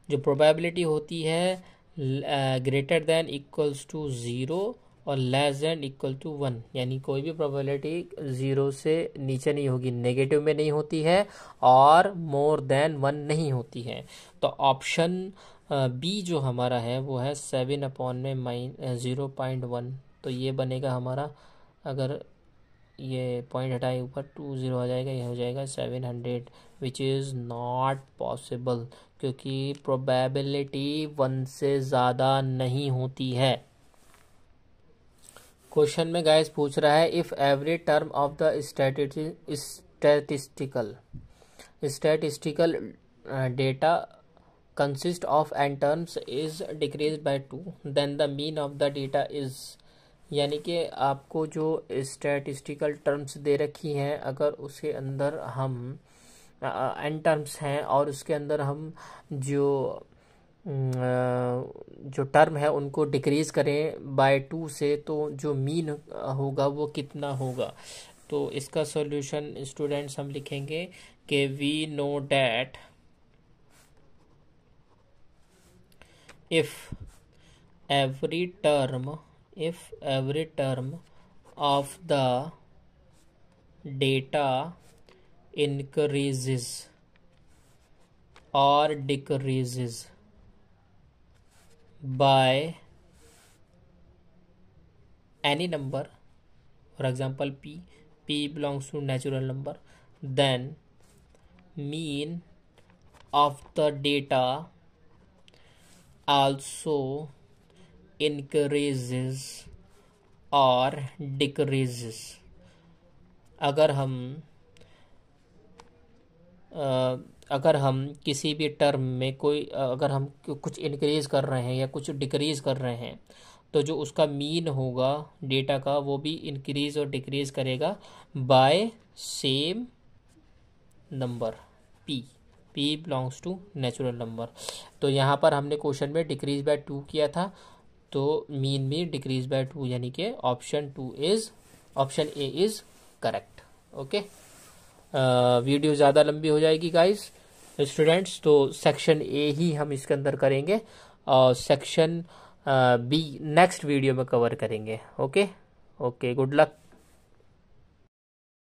जो प्रोबेबिलिटी होती है ग्रेटर देन इक्वल्स टू 0 और लेस देन इक्वल टू 1, यानी कोई भी प्रोबेबिलिटी 0 से नीचे नहीं होगी, नेगेटिव में नहीं होती है और मोर देन 1 नहीं होती है। तो ऑप्शन बी जो हमारा है वो है 7/(-0.1), तो ये बनेगा हमारा, अगर ये पॉइंट हटाए ऊपर 20 आ जाएगा, ये हो जाएगा 700, विच इज़ नॉट पॉसिबल क्योंकि प्रोबेबिलिटी 1 से ज़्यादा नहीं होती है। क्वेश्चन में गाइस पूछ रहा है if every term of the statistical data consist of n terms is decreased by 2 then the mean of the data is, यानी कि आपको जो स्टैटिस्टिकल टर्म्स दे रखी हैं अगर उसके अंदर हम n टर्म्स हैं और उसके अंदर हम जो टर्म है उनको डिक्रीज करें बाय 2 से, तो जो मीन होगा वो कितना होगा। तो इसका सॉल्यूशन स्टूडेंट्स हम लिखेंगे कि we know that if every term of the data increases or decreases by any number, for example p belongs to natural number, then mean of the data also increases or decreases। अगर हम किसी भी term में कोई अगर हम कुछ increase कर रहे हैं या कुछ डिक्रीज कर रहे हैं तो जो उसका मीन होगा डेटा का वो भी इंक्रीज और डिक्रीज करेगा by same number p belongs to natural number. तो यहाँ पर हमने क्वेश्चन में डिक्रीज बाय 2 किया था, तो मीन भी डिक्रीज बाय 2, यानी कि option A is correct. Okay, video ज़्यादा लंबी हो जाएगी गाइस स्टूडेंट्स, तो सेक्शन ए ही हम इसके अंदर करेंगे और सेक्शन बी नेक्स्ट वीडियो में कवर करेंगे। Okay, good luck.